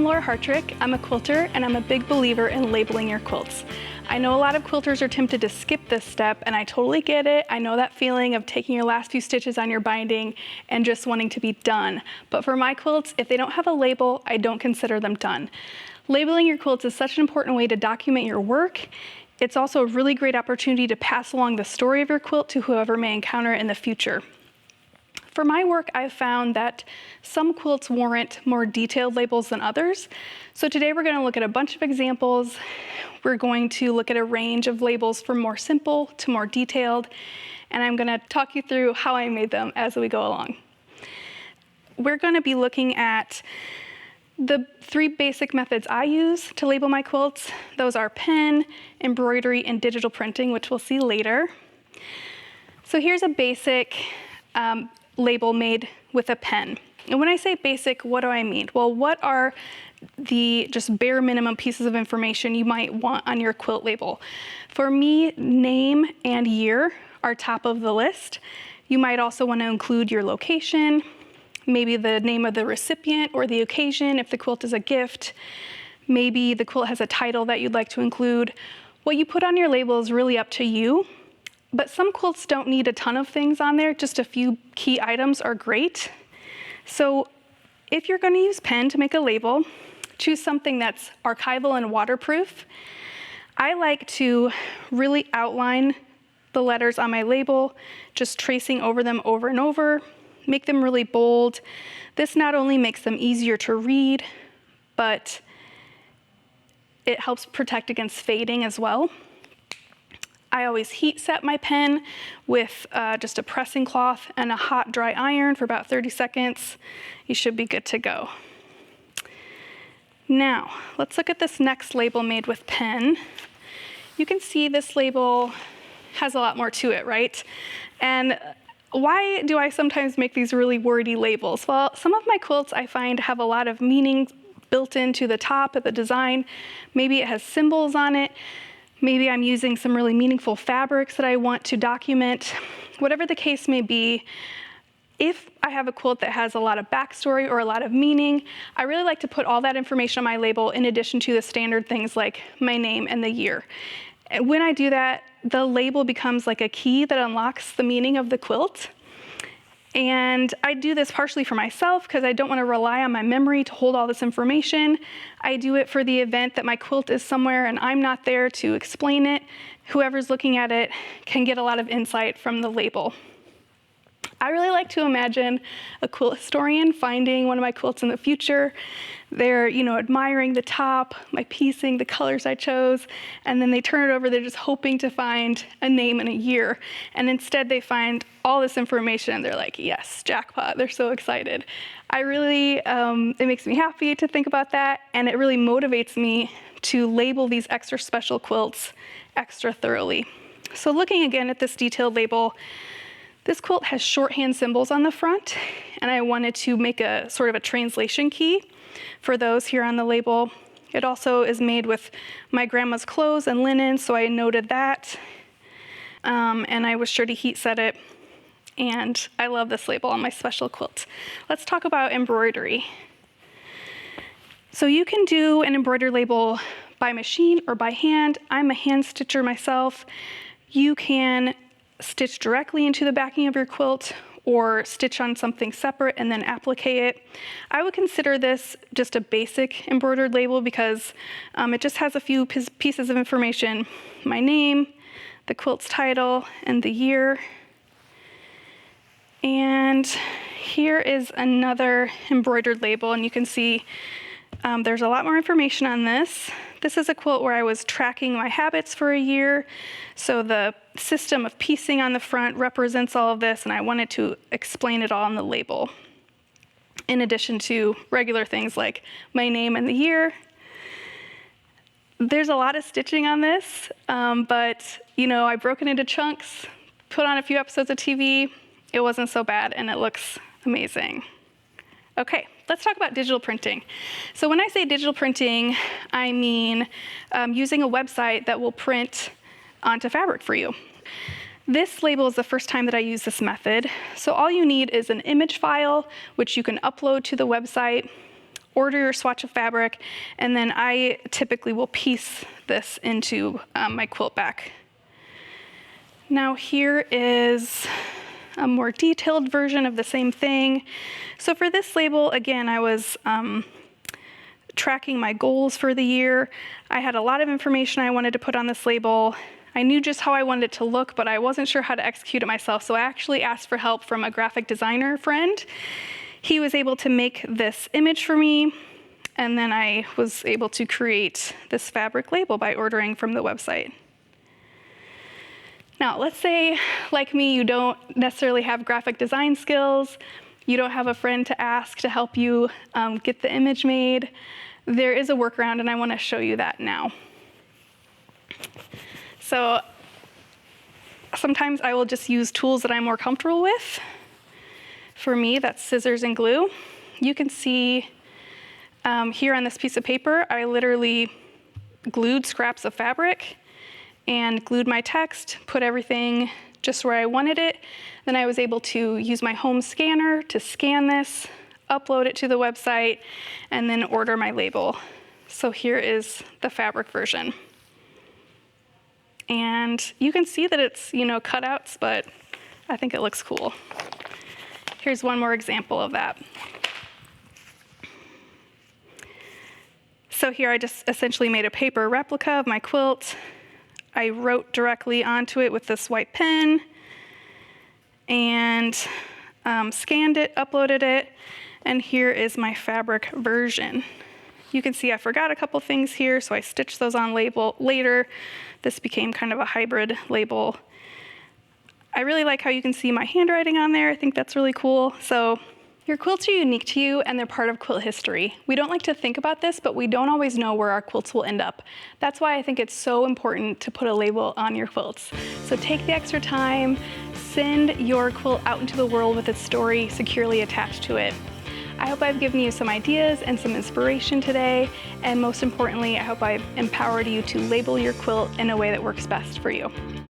Laura Hartrich. I'm a quilter and I'm a big believer in labeling your quilts. I know a lot of quilters are tempted to skip this step, and I totally get it. I know that feeling of taking your last few stitches on your binding and just wanting to be done. But for my quilts, if they don't have a label, I don't consider them done. Labeling your quilts is such an important way to document your work. It's also a really great opportunity to pass along the story of your quilt to whoever may encounter it in the future. For my work, I've found that some quilts warrant more detailed labels than others. So today we're going to look at a bunch of examples. We're going to look at a range of labels from more simple to more detailed, and I'm going to talk you through how I made them as we go along. We're going to be looking at the three basic methods I use to label my quilts. Those are pen, embroidery, and digital printing, which we'll see later. So here's a basic label made with a pen. And when I say basic, what do I mean? Well, what are the just bare minimum pieces of information you might want on your quilt label? For me, name and year are top of the list. You might also want to include your location, maybe the name of the recipient or the occasion if the quilt is a gift. Maybe the quilt has a title that you'd like to include. What you put on your label is really up to you. But some quilts don't need a ton of things on there, just a few key items are great. So if you're going to use pen to make a label, choose something that's archival and waterproof. I like to really outline the letters on my label, just tracing over them over and over, make them really bold. This not only makes them easier to read, but it helps protect against fading as well. I always heat set my pen with just a pressing cloth and a hot dry iron for about 30 seconds. You should be good to go. Now, let's look at this next label made with pen. You can see this label has a lot more to it, right? And why do I sometimes make these really wordy labels? Well, some of my quilts I find have a lot of meaning built into the top of the design. Maybe it has symbols on it. Maybe I'm using some really meaningful fabrics that I want to document. Whatever the case may be, if I have a quilt that has a lot of backstory or a lot of meaning, I really like to put all that information on my label in addition to the standard things like my name and the year. And when I do that, the label becomes like a key that unlocks the meaning of the quilt. And I do this partially for myself because I don't want to rely on my memory to hold all this information. I do it for the event that my quilt is somewhere and I'm not there to explain it. Whoever's looking at it can get a lot of insight from the label. I really like to imagine a quilt historian finding one of my quilts in the future. They're, admiring the top, my piecing, the colors I chose, and then they turn it over, they're just hoping to find a name and a year. And instead they find all this information and they're like, yes, jackpot, they're so excited. It makes me happy to think about that, and it really motivates me to label these extra special quilts extra thoroughly. So looking again at this detailed label, this quilt has shorthand symbols on the front, and I wanted to make a sort of a translation key for those here on the label. It also is made with my grandma's clothes and linen, so I noted that. And I was sure to heat set it. And I love this label on my special quilt. Let's talk about embroidery. So you can do an embroidered label by machine or by hand. I'm a hand stitcher myself. You can stitch directly into the backing of your quilt or stitch on something separate and then applique it. I would consider this just a basic embroidered label because it just has a few pieces of information: my name, the quilt's title, and the year. And here is another embroidered label, and you can see there's a lot more information on this. This is a quilt where I was tracking my habits for a year. So the system of piecing on the front represents all of this, and I wanted to explain it all on the label, in addition to regular things like my name and the year. There's a lot of stitching on this, but I broke it into chunks, put on a few episodes of TV. It wasn't so bad, and it looks amazing. Okay, let's talk about digital printing. So when I say digital printing, I mean using a website that will print onto fabric for you. This label is the first time that I use this method. So all you need is an image file, which you can upload to the website, order your swatch of fabric, and then I typically will piece this into my quilt back. Now here is a more detailed version of the same thing. So for this label, again, I was tracking my goals for the year. I had a lot of information I wanted to put on this label. I knew just how I wanted it to look, but I wasn't sure how to execute it myself, so I actually asked for help from a graphic designer friend. He was able to make this image for me, and then I was able to create this fabric label by ordering from the website. Now, let's say, like me, you don't necessarily have graphic design skills, you don't have a friend to ask to help you get the image made. There is a workaround, and I want to show you that now. So sometimes I will just use tools that I'm more comfortable with. For me, that's scissors and glue. You can see here on this piece of paper, I literally glued scraps of fabric and glued my text, put everything just where I wanted it. Then I was able to use my home scanner to scan this, upload it to the website, and then order my label. So here is the fabric version. And you can see that it's, cutouts, but I think it looks cool. Here's one more example of that. So here I just essentially made a paper replica of my quilt. I wrote directly onto it with this white pen and scanned it, uploaded it, and here is my fabric version. You can see I forgot a couple things here, so I stitched those on label later. This became kind of a hybrid label. I really like how you can see my handwriting on there. I think that's really cool. So your quilts are unique to you, and they're part of quilt history. We don't like to think about this, but we don't always know where our quilts will end up. That's why I think it's so important to put a label on your quilts. So take the extra time, send your quilt out into the world with its story securely attached to it. I hope I've given you some ideas and some inspiration today, and most importantly, I hope I've empowered you to label your quilt in a way that works best for you.